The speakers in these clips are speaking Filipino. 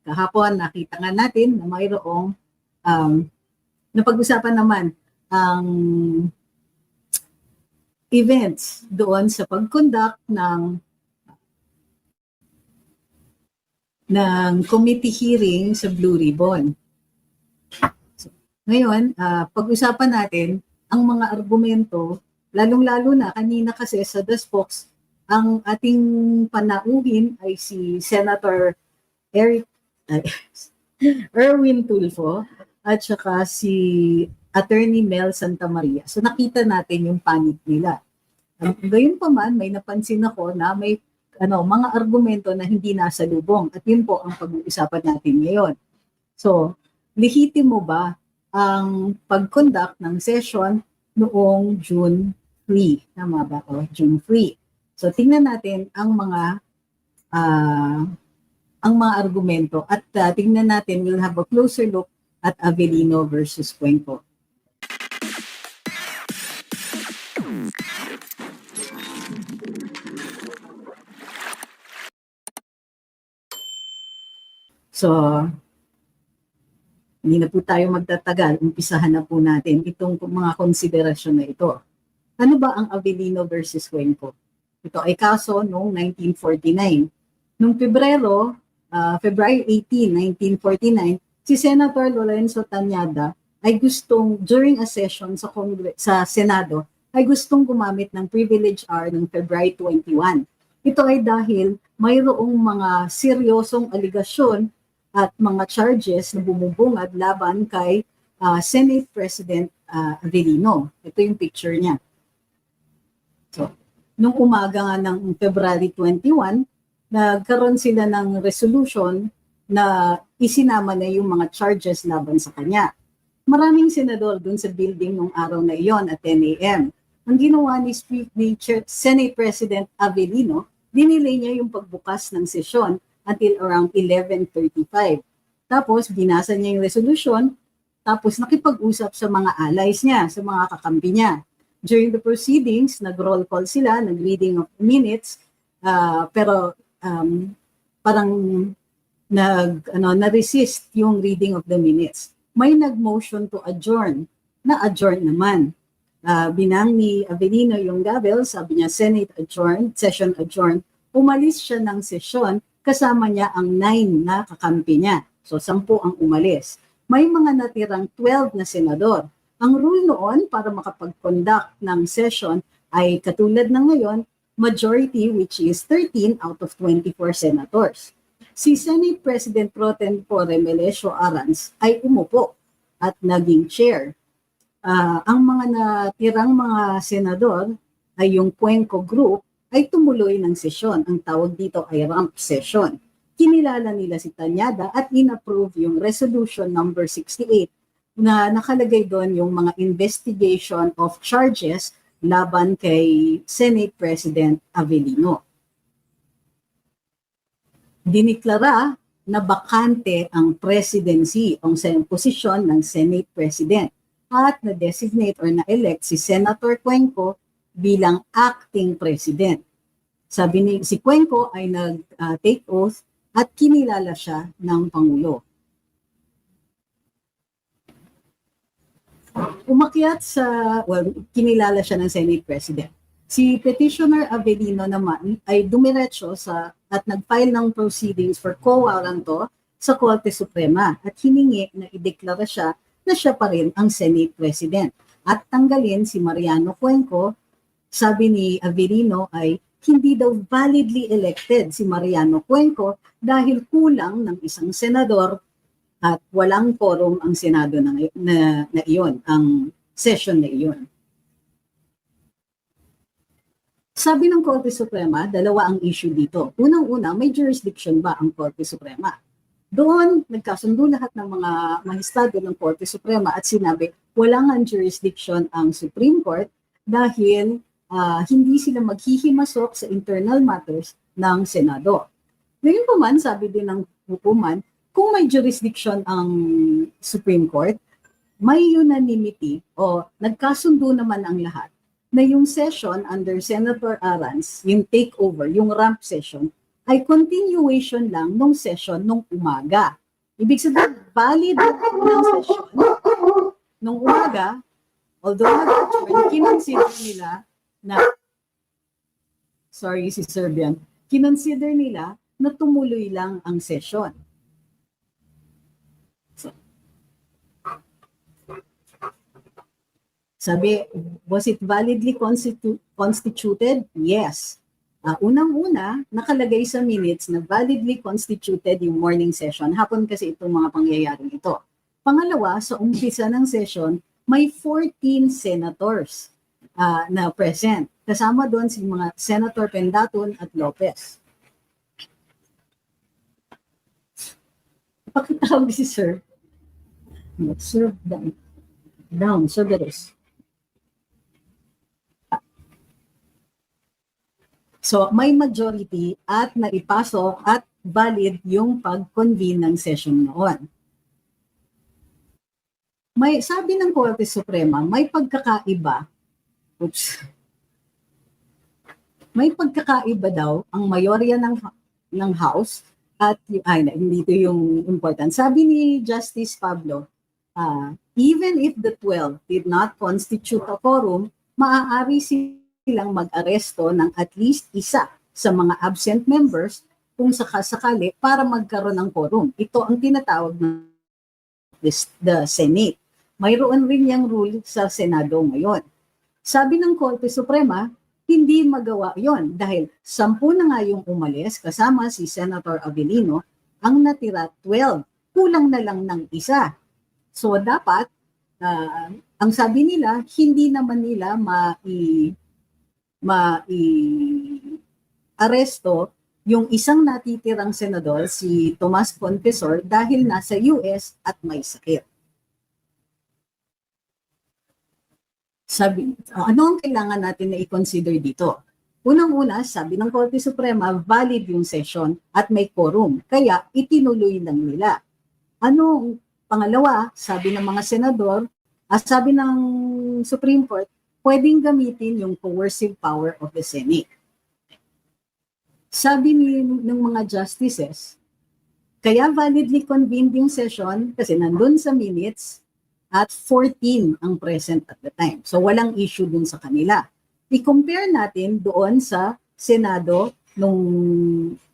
kahapon nakita nga natin na mayroong napag-usapan naman ang events doon sa pag-conduct ng committee hearing sa Blue Ribbon. So, ngayon, pag-usapan natin ang mga argumento, lalong-lalo na kanina kasi sa The Spokes, ang ating panauhin ay si Senator Erwin Tulfo at saka si Attorney Mel Santamaria. So nakita natin yung panic nila. Gayon pa man, may napansin ako na may mga argumento na hindi nasa lubong. At yun po ang pag-uusapan natin ngayon. So, lehitimo ba ang pag-conduct ng session noong June 3? Tama ba? O, June 3. So, tingnan natin ang mga argumento at tingnan natin, we'll have a closer look at Avellino versus Cuenco. So, hindi na po tayo magtatagal. Umpisahan na po natin itong mga konsiderasyon na ito. Ano ba ang Avellino versus Cuenco? Ito ay kaso noong 1949. Noong February 18, 1949, si Senator Lorenzo Tañada ay gustong, during a session sa Senado, ay gustong gumamit ng privilege hour ng February 21. Ito ay dahil mayroong mga seryosong aligasyon at mga charges na bumubungad laban kay Senate President Avellino. Ito yung picture niya. So, nung umaga nga ng February 21, nagkaroon sila ng resolution na isinama na yung mga charges laban sa kanya. Maraming senador dun sa building nung araw na iyon at 10 a.m. Ang ginawa ni Senate President Avellino, dinilay niya yung pagbukas ng sesyon until around 11:35. Tapos, binasa niya yung resolution, tapos nakipag-usap sa mga allies niya, sa mga kakampi niya. During the proceedings, nag-roll call sila, nag-reading of minutes, pero parang na-resist yung reading of the minutes. May nag-motion to adjourn, na-adjourn naman. Binang ni Avellino yung gavel, sabi niya, Senate adjourned, session adjourned. Umalis siya ng session, kasama niya ang 9 na kakampi niya. So, 10 ang umalis. May mga natirang 12 na senador. Ang rule noon para makapag-conduct ng session ay katulad ng ngayon, majority which is 13 out of 24 senators. Si Senate President Pro Tempore Melesio Arans ay umupo at naging chair. Ang mga natirang mga senador ay yung Cuenco Group ay tumuloy ng sesyon. Ang tawag dito ay rump session. Kinilala nila si Tañada at in-approve yung resolution number 68 na nakalagay doon yung mga investigation of charges laban kay Senate President Avellino. Diniklara na bakante ang presidency o posisyon ng Senate President at na-designate or na-elect si Senator Cuenco bilang acting president. Sabi ni si Cuenco ay nag-take oath at kinilala siya ng Pangulo. Umakyat kinilala siya ng Senate President. Si Petitioner Avellino naman ay dumiretso at nag-file ng proceedings for quo warranto sa Korte Suprema at hiningi na ideklara siya na siya pa rin ang Senate President at tanggalin si Mariano Cuenco. Sabi ni Avellino ay hindi daw validly elected si Mariano Cuenco dahil kulang ng isang senador at walang quorum ang Senado na iyon, ang session na iyon. Sabi ng Korte Suprema, dalawa ang issue dito. Unang-una, may jurisdiction ba ang Korte Suprema? Doon, nagkasundo lahat ng mga mahistado ng Korte Suprema at sinabi, walang ang jurisdiction ang Supreme Court dahil hindi sila maghihimasok sa internal matters ng Senado. Ngayon pa man, sabi din ng hukuman, kung may jurisdiction ang Supreme Court, may unanimity o nagkasundo naman ang lahat na yung session under Senator Arans, yung takeover, yung rump session, ay continuation lang nung session nung umaga. Ibig sabihin, valid ng session nung umaga, although nag-adjourn, kinonsider nila na, sorry si Serbian, kinonsider nila na tumuloy lang ang session. Sabi, was it validly constituted? Yes. Unang-una, nakalagay sa minutes na validly constituted yung morning session. Hapon kasi itong mga pangyayaring ito. Pangalawa, sa umpisa ng session, may 14 senators na present. Kasama doon si mga Senator Pendaton at Lopez. Pakitawag si Sir. Serve down, Cerberus. So, may majority at naipasok at valid yung pag-convene ng session noon. May sabi ng Korte Suprema, may pagkakaiba. May pagkakaiba daw ang mayorya ng House at hindi ito yung important. Sabi ni Justice Pablo, even if the 12 did not constitute a quorum, maaari silang mag-aresto ng at least isa sa mga absent members kung sakasakali para magkaroon ng quorum. Ito ang tinatawag ng the Senate. Mayroon rin yung rule sa Senado ngayon. Sabi ng Korte Suprema, hindi magawa yon dahil 10 na nga yung umalis kasama si Senator Avellino, ang natira 12. Kulang na lang ng isa. So dapat, ang sabi nila, hindi naman nila aresto yung isang natitirang senador, si Tomas Confesor, dahil nasa US at may sakit. Sabi, ano ang kailangan natin na i-consider dito? Unang-una, sabi ng Korte Suprema, valid yung session at may quorum, kaya itinuloy lang nila. Pangalawa, sabi ng mga senador, sabi ng Supreme Court, pwedeng gamitin yung coercive power of the Senate. Sabi ng mga justices, kaya validly convened yung session kasi nandun sa minutes at 14 ang present at the time. So walang issue dun sa kanila. I-compare natin doon sa Senado nung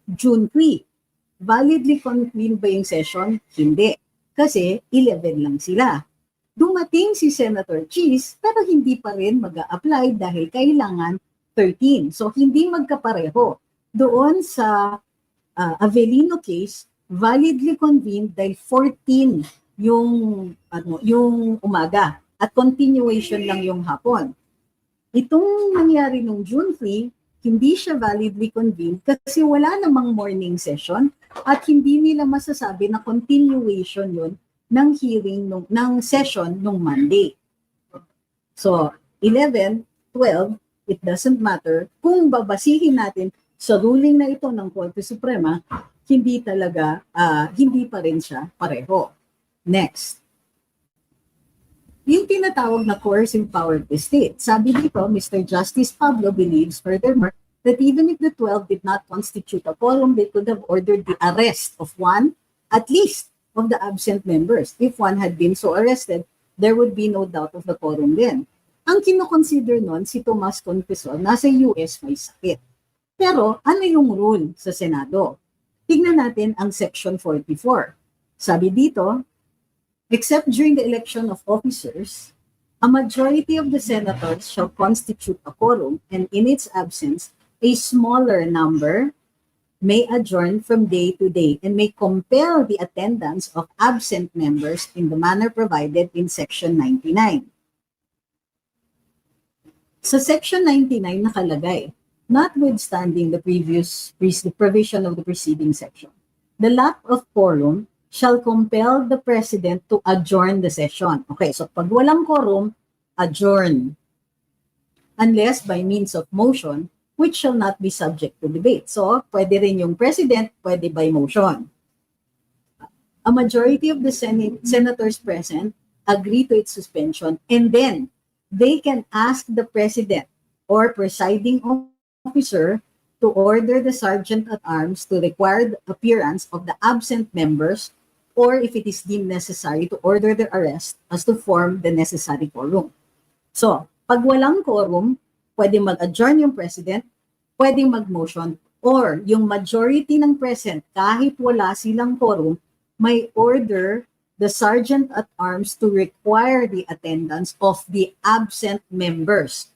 June 3. Validly convened ba yung session? Hindi. Kasi 11 lang sila. Dumating si Senator Cheese pero hindi pa rin mag-a-apply dahil kailangan 13. So hindi magkapareho. Doon sa Avellino case, validly convened dahil 14 yung umaga at continuation lang yung hapon. Itong nangyari nung June 3, hindi siya validly convened kasi wala namang morning session at hindi nila masasabi na continuation yun ng hearing ng session nung Monday. So, 11, 12, it doesn't matter. Kung babasihin natin sa ruling na ito ng Korte Suprema, hindi pa rin siya pareho. Next. Yung tinatawag na coercive power of the state. Sabi dito, Mr. Justice Pablo believes furthermore that even if the 12 did not constitute a quorum, they could have ordered the arrest of one, at least, of the absent members. If one had been so arrested, there would be no doubt of the quorum din. Ang kinoconsider nun, si Tomas Confesor, nasa US may sakit. Pero ano yung rule sa Senado? Tignan natin ang Section 44. Sabi dito, except during the election of officers, a majority of the senators shall constitute a quorum, and in its absence, a smaller number may adjourn from day to day and may compel the attendance of absent members in the manner provided in Section 99. Sa Section 99 nakalagay, notwithstanding the provision of the preceding section, the lack of quorum shall compel the President to adjourn the session. Okay, so pag walang quorum, adjourn. Unless by means of motion, which shall not be subject to debate. So, pwede rin yung President, pwede by motion. A majority of the senators present agree to its suspension, and then they can ask the President or presiding officer to order the sergeant at arms to require the appearance of the absent members, or if it is deemed necessary, to order their arrest as to form the necessary quorum. So, pag walang quorum, pwede mag-adjourn yung president, pwedeng mag-motion, or yung majority ng present, kahit wala silang quorum, may order the sergeant at arms to require the attendance of the absent members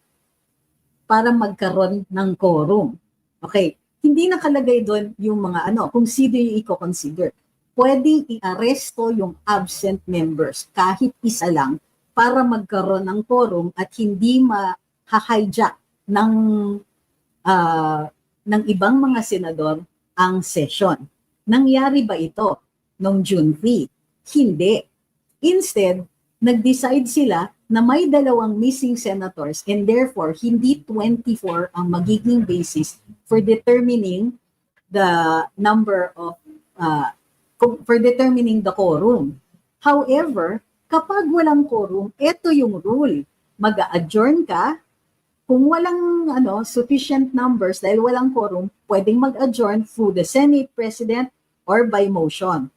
para magkaroon ng quorum. Okay, hindi nakalagay doon yung mga kung sino yung i-consider. Pwedeng i-aresto yung absent members, kahit isa lang, para magkaroon ng quorum at hindi ma-hijack ng ibang mga senador ang session. Nangyari ba ito noong June 3? Hindi. Instead, nag-decide sila na may dalawang missing senators and therefore hindi 24 ang magiging basis for determining the number of for determining the quorum. However, kapag walang quorum, ito yung rule. Mag-adjourn ka. Kung walang sufficient numbers dahil walang quorum, pwedeng mag-adjourn through the Senate President or by motion.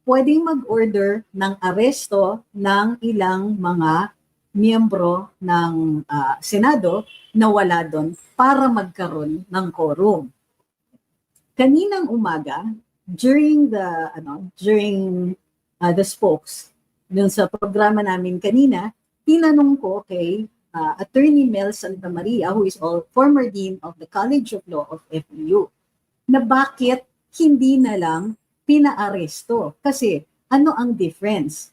Pwedeng mag-order ng aresto ng ilang mga miyembro ng Senado na wala doon para magkaroon ng quorum. Kaninang umaga, during the spokes, dun sa programa namin kanina, tinanong ko kay Attorney Mel Santa Maria, who is former Dean of the College of Law of FEU, na bakit hindi na lang pinaaresto. Kasi ano ang difference?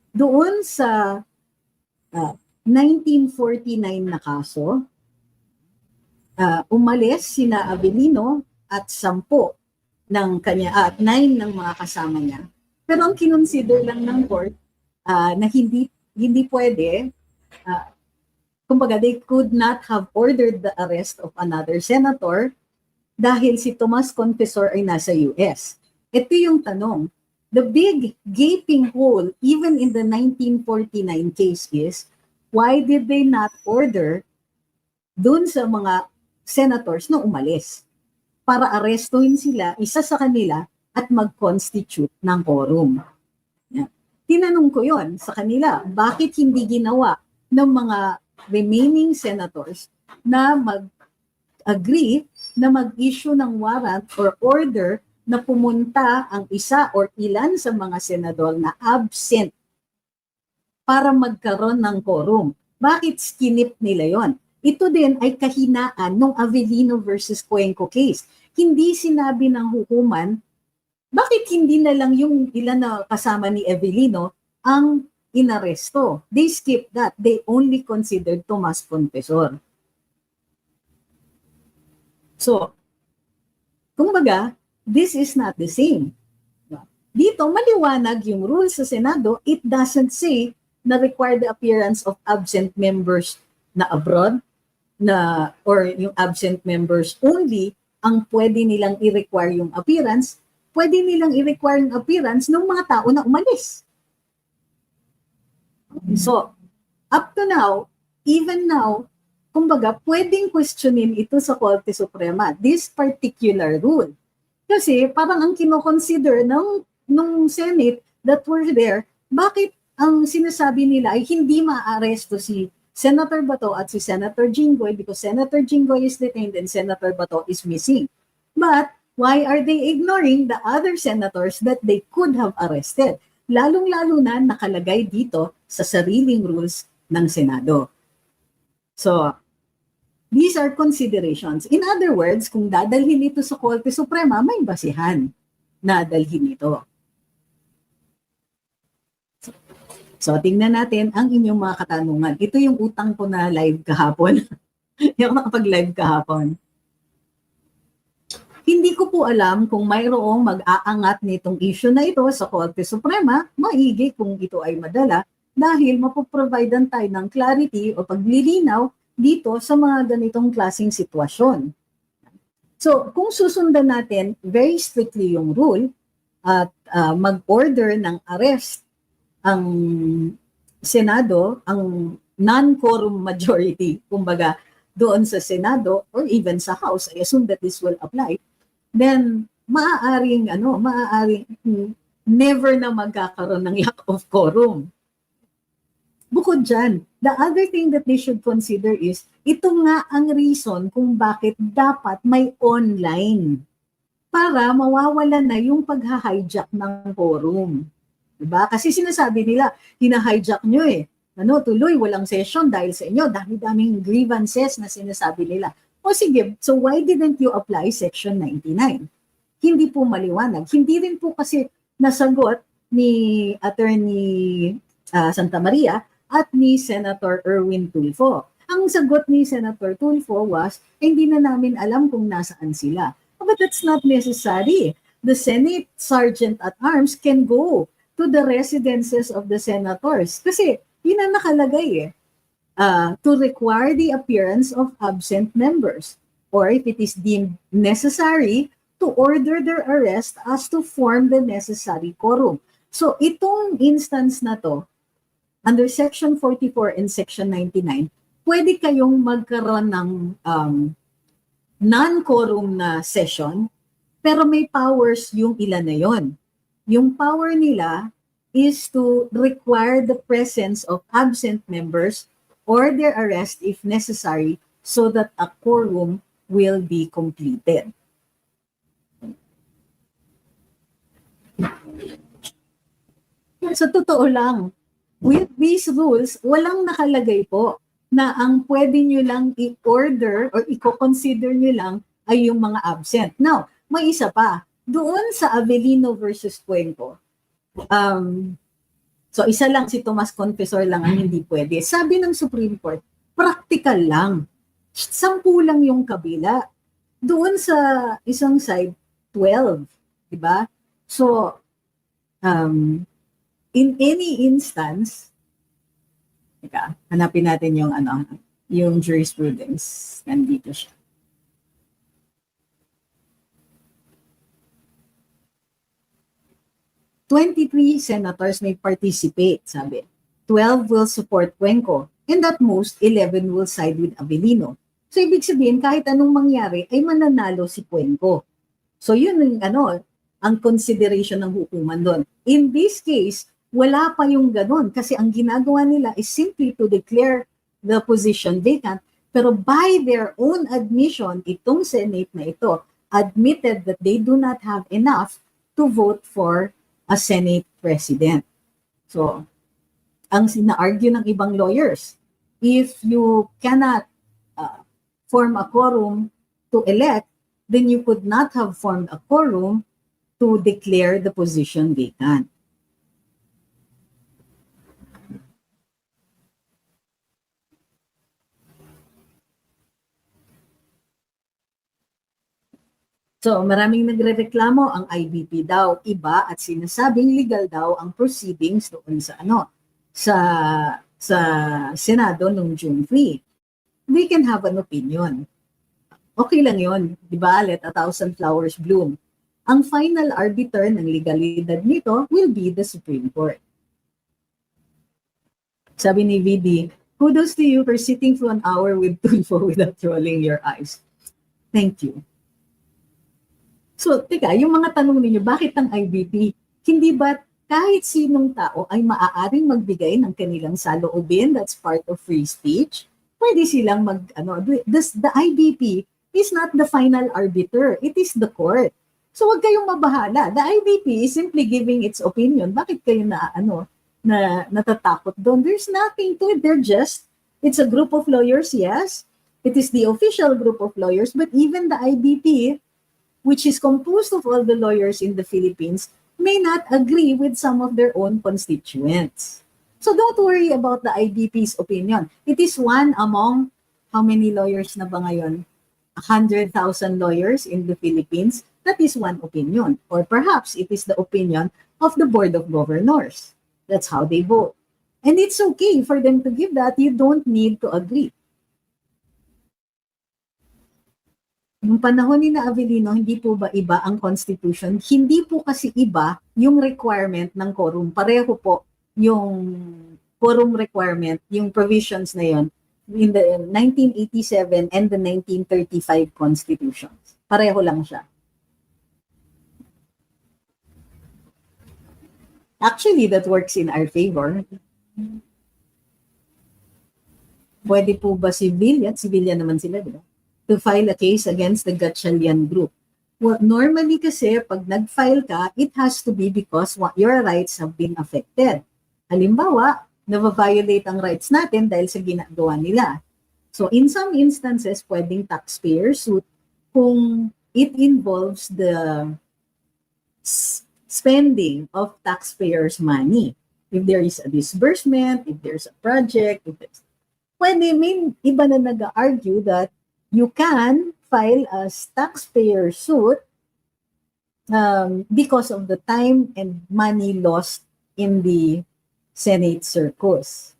Doon sa 1949 na kaso, umalis sina Avelino at 10 ng kanya at 9 ng mga kasama niya. Pero ang kinonsider lang ng court na hindi pwede, kumbaga they could not have ordered the arrest of another senator dahil si Tomas Confessor ay nasa US. Ito yung tanong. The big gaping hole even in the 1949 case is, why did they not order dun sa mga senators na umalis para arestuhin sila, isa sa kanila, at mag-constitute ng quorum? Yan. Tinanong ko yon sa kanila, bakit hindi ginawa ng mga remaining senators na mag-agree na mag-issue ng warrant or order na pumunta ang isa or ilan sa mga senador na absent para magkaroon ng quorum? Bakit skinip nila yon? Ito din ay kahinaan ng Avelino versus Cuenco case. Hindi sinabi ng hukuman, bakit hindi na lang yung ilan na kasama ni Avelino ang inaresto? They skipped that. They only considered Tomas Confessor. So, kumbaga, this is not the same. Dito, maliwanag yung rules sa Senado. It doesn't say na require the appearance of absent members na abroad, or yung absent members only ang pwede nilang i-require yung appearance. Pwede nilang i-require yung appearance ng mga tao na umalis. So, up to now, even now, kumbaga, pwedeng questionin ito sa Korte Suprema, this particular rule. Kasi parang ang kinoconsider nung Senate that were there, bakit ang sinasabi nila ay hindi ma-aresto si Senator Bato at si Senator Jinggoy because Senator Jinggoy is detained and Senator Bato is missing. But why are they ignoring the other senators that they could have arrested? Lalong-lalo na nakalagay dito sa sariling rules ng Senado. So, these are considerations. In other words, kung dadalhin ito sa Korte Suprema, may basihan na dalhin ito. So, tingnan natin ang inyong mga katanungan. Ito yung utang ko na live kahapon. Yung nakapag-live kahapon. Hindi ko po alam kung mayroong mag-aangat nitong issue na ito sa Korte Suprema. Maigi kung ito ay madala dahil mapoprovidean tayo ng clarity o paglilinaw dito sa mga ganitong klaseng sitwasyon. So, kung susundan natin very strictly yung rule at mag-order ng arrest ang Senado, ang non-quorum majority, kumbaga, doon sa Senado or even sa House, I assume that this will apply, then maaaring never na magkakaroon ng lack of quorum. Bukod dyan, the other thing that they should consider is, ito nga ang reason kung bakit dapat may online para mawawala na yung pagha-hijack ng quorum. Diba? Kasi sinasabi nila, hina-hijack nyo eh. Tuloy, walang session dahil sa inyo, dami-daming grievances na sinasabi nila. O sige, so why didn't you apply Section 99? Hindi po maliwanag. Hindi rin po kasi nasagot ni Attorney Santa Maria at ni Senator Erwin Tulfo. Ang sagot ni Senator Tulfo was, hindi na namin alam kung nasaan sila. But that's not necessary. The Senate Sergeant-at-Arms can go to the residences of the senators. Kasi yun ang nakalagay to require the appearance of absent members. Or if it is deemed necessary, to order their arrest as to form the necessary quorum. So itong instance na to, under Section 44 and Section 99, pwede kayong magkaroon ng non-quorum na session, pero may powers yung ilan na yon. Yung power nila is to require the presence of absent members or their arrest if necessary so that a quorum will be completed. So totoo lang, with these rules, walang nakalagay po na ang pwede nyo lang i-order or i-consider nyo lang ay yung mga absent. Now, may isa pa. Doon sa Avellino versus Cuenco, so isa lang si Tomas Confessor lang ang hindi pwede. Sabi ng Supreme Court, practical lang. 10 lang yung kabila. Doon sa isang side, 12. Diba? So, in any instance, hanapin natin yung yung jurisprudence. Nandito siya. "23 senators may participate," sabi. 12 will support Cuenco, and at most, 11 will side with Avellino. So, ibig sabihin, kahit anong mangyari, ay mananalo si Cuenco. So, yun ang consideration ng hukuman doon. In this case, wala pa yung ganun kasi ang ginagawa nila is simply to declare the position vacant, pero by their own admission, itong Senate na ito admitted that they do not have enough to vote for a Senate President. So, ang sina-argue ng ibang lawyers, if you cannot form a quorum to elect, then you could not have formed a quorum to declare the position vacant. So, maraming nagrereklamo ang IBP daw iba at sinasabing legal daw ang proceedings doon sa sa Senado noong June 3. We can have an opinion. Okay lang 'yon, 'di ba? Let 1,000 flowers bloom. Ang final arbiter ng legalidad nito will be the Supreme Court. Sabi ni VD, kudos to you for sitting for an hour with Tulfo without rolling your eyes. Thank you. So, teka, yung mga tanong ninyo, bakit ang IBP? Hindi ba kahit sinong tao ay maaaring magbigay ng kanilang saloobin, that's part of free speech? Pwede silang the IBP is not the final arbiter, it is the court. So, wag kayong mabahala. The IBP is simply giving its opinion. Bakit kayo natatakot doon? There's nothing to it. It's a group of lawyers, yes. It is the official group of lawyers, but even the IBP, which is composed of all the lawyers in the Philippines, may not agree with some of their own constituents. So don't worry about the IBP's opinion. It is one among, how many lawyers na ba ngayon? 100,000 lawyers in the Philippines. That is one opinion. Or perhaps it is the opinion of the Board of Governors. That's how they vote. And it's okay for them to give that. You don't need to agree. Nung panahon ni na Avellino, hindi po ba iba ang Constitution? Hindi po kasi iba yung requirement ng quorum. Pareho po yung quorum requirement, yung provisions na yon in the 1987 and the 1935 constitutions. Pareho lang siya. Actually, that works in our favor. Pwede po ba civilian naman sila, di ba? To file a case against the Gatchalian group. Well, normally kasi, pag nag-file ka, it has to be because your rights have been affected. Halimbawa, na-violate ang rights natin dahil sa ginagawa nila. So, in some instances, pwedeng taxpayer suit kung it involves the spending of taxpayers' money. If there is a disbursement, if there's a project, if there's pwede, may iba na nag-argue that you can file as taxpayer suit because of the time and money lost in the Senate circus.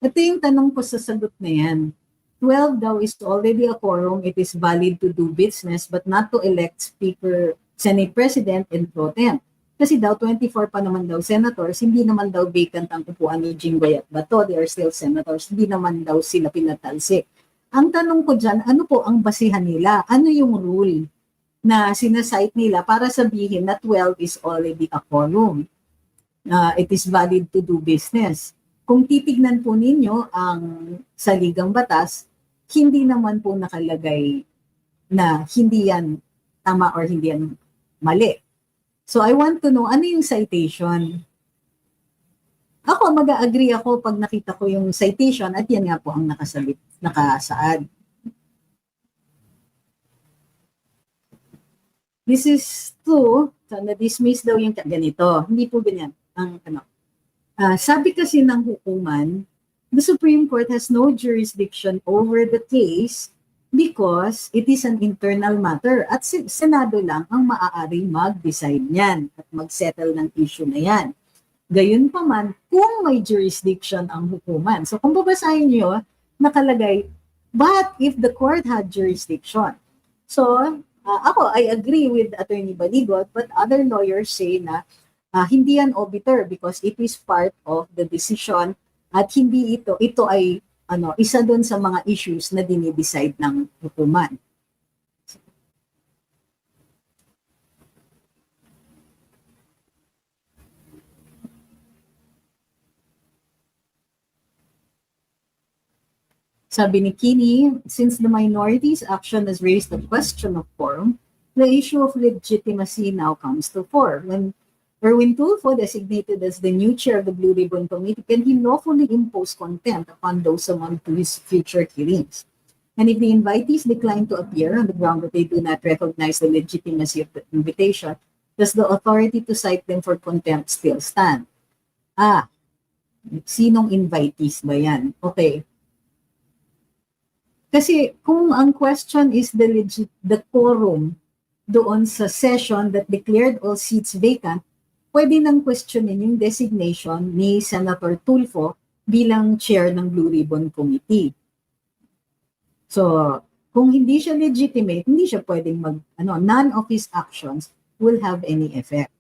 Ito yung tanong ko sa sagot na yan. 12 daw is already a quorum. It is valid to do business but not to elect Speaker, Senate President, and pro tem. Kasi daw 24 pa naman daw senators, hindi naman daw vacant ang upuan ni Jinggoy at Bato. They are still senators. Hindi naman daw sila pinatalsik. Ang tanong ko dyan, ano po ang basihan nila? Ano yung rule na sinasite nila para sabihin na 12 is already a quorum? It is valid to do business. Kung titignan po ninyo ang saligang batas, hindi naman po nakalagay na hindi yan tama or hindi yan mali. So I want to know, ano yung citation? Ako, mag-agree ako pag nakita ko yung citation at yan nga po ang nakasaad. This is to, so na-dismiss daw yung ganito. Hindi po ganyan. Sabi kasi ng hukuman, the Supreme Court has no jurisdiction over the case because it is an internal matter at Senado lang ang maaaring mag-decide niyan at mag-settle ng issue na yan. Gayunpaman, kung may jurisdiction ang hukuman. So kung babasahin niyo, nakalagay, but if the court had jurisdiction. So ako, I agree with Attorney Baligot, but other lawyers say na hindi yan obiter because it is part of the decision at hindi ito ay isa doon sa mga issues na dinidecide ng hukuman. Sabi ni Kini, since the minority's action has raised the question of quorum, the issue of legitimacy now comes to fore. When Erwin Tulfo, designated as the new chair of the Blue Ribbon Committee, can he lawfully impose contempt upon those summoned to his future hearings? And if the invitees decline to appear on the ground that they do not recognize the legitimacy of the invitation, does the authority to cite them for contempt still stand? Sinong invitees ba yan? Okay. Kasi kung ang question is the quorum doon sa session that declared all seats vacant, pwede nang questionin yung designation ni Senator Tulfo bilang chair ng Blue Ribbon Committee. So, kung hindi siya legitimate, hindi siya pwedeng none of his actions will have any effect.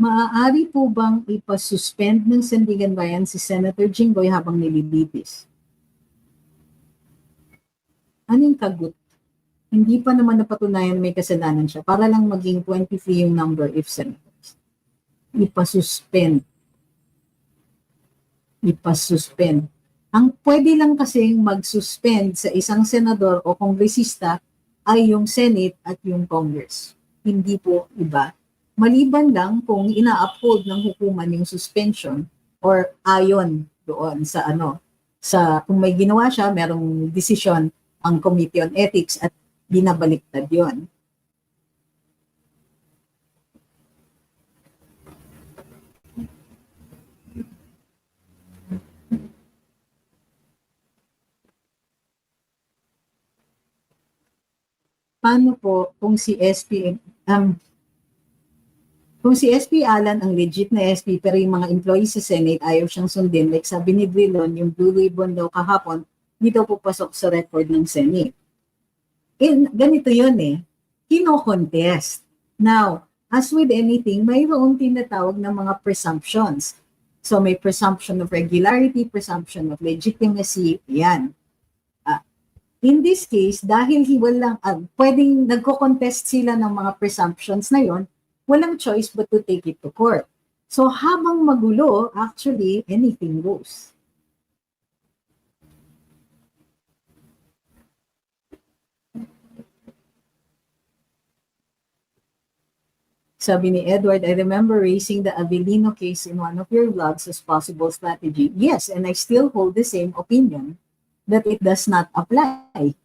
Maaari po bang ipasuspend ng Sandigan Bayan si Senator Jinggoy habang nililitis? Anong kagut? Hindi pa naman napatunayan may kasalanan siya para lang maging 23 yung number if senators. Ipasuspend. Ang pwede lang kasing mag-suspend sa isang senador o kongresista ay yung Senate at yung Congress. Hindi po iba. Maliban lang kung ina-uphold ng hukuman yung suspension or ayon doon sa kung may ginawa siya, merong decision ang Committee on Ethics at binabaliktad yon. paano po kung si kung si SP Alan ang legit na SP pero yung mga employees sa Senate ayaw siyang sundin, like sabi ni Drilon, yung Blue Ribbon daw kahapon, dito po pasok sa record ng Senate. Ganito yun kino-contest. Now, as with anything, mayroong tinatawag na mga presumptions. So may presumption of regularity, presumption of legitimacy, yan. In this case, dahil pwedeng nagko-contest sila ng mga presumptions na yon, walang choice but to take it to court. So habang magulo, actually, anything goes. Sabi ni Edward, I remember raising the Avellino case in one of your vlogs as possible strategy. Yes, and I still hold the same opinion that it does not apply.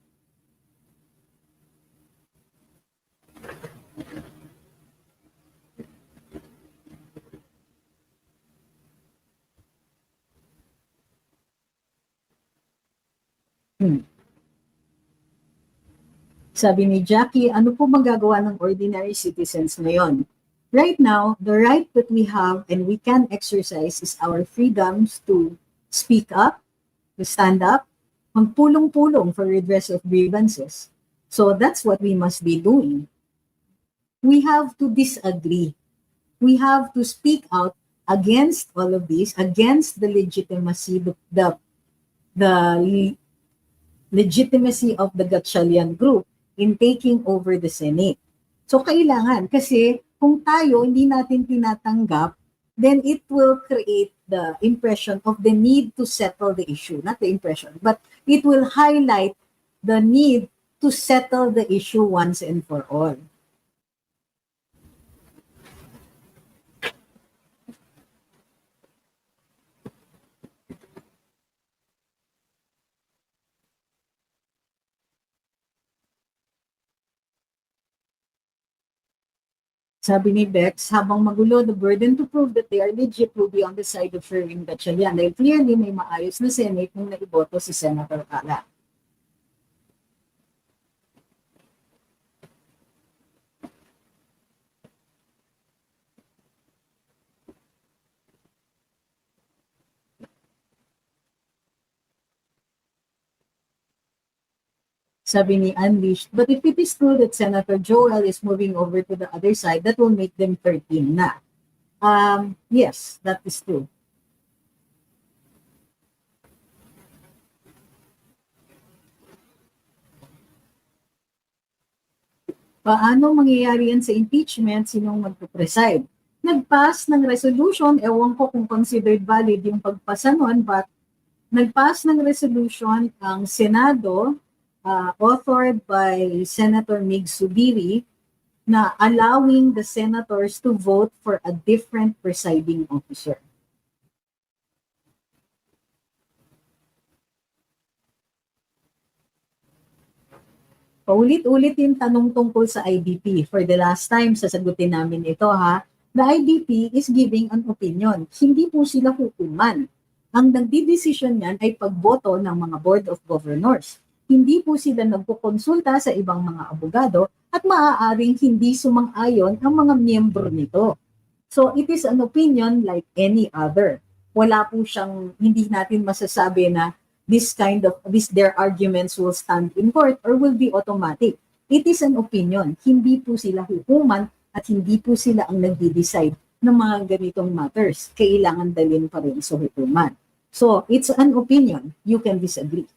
Sabi ni Jackie, ano po magagawa ng ordinary citizens ngayon? Right now, the right that we have and we can exercise is our freedoms to speak up, to stand up, magpulong-pulong for redress of grievances. So that's what we must be doing. We have to disagree. We have to speak out against all of this, against the legitimacy, the legitimacy of the Gatchalian group in taking over the Senate. So kailangan, kasi kung tayo hindi natin tinatanggap, then it will create the impression of the need to settle the issue. Not the impression, but it will highlight the need to settle the issue once and for all. Sabi ni Bex, habang magulo, the burden to prove that they are legit will be on the side of Sherwin Gatchalian. Dahil clearly may maayos na Senate nung naiboto si Senator Cala. Sabi ni Unleashed, but if it is true that Senator Joel is moving over to the other side, that will make them 13 na. Yes, that is true. Paano mangyayari yan sa impeachment? Sinong magpo-preside? Nag-pass ng resolution, ewan ko kung considered valid yung pagpasa nun, but nag-pass ng resolution ang Senado, authored by Senator Mig Subiri, na allowing the senators to vote for a different presiding officer. Paulit-ulit yung tanong tungkol sa IDP. For the last time, sasagutin namin ito ha. The IDP is giving an opinion. Hindi po sila hukuman. Ang nagdidesisyon niyan ay pagboto ng mga Board of Governors. Hindi po sila nagkukonsulta sa ibang mga abogado at maaaring hindi sumang-ayon ang mga miyembro nito. So it is an opinion like any other. Wala po siyang, hindi natin masasabi na their arguments will stand in court or will be automatic. It is an opinion. Hindi po sila hukuman at hindi po sila ang nagde-decide ng mga ganitong matters. Kailangan dalhin pa rin sa hukuman. So it's an opinion. You can disagree.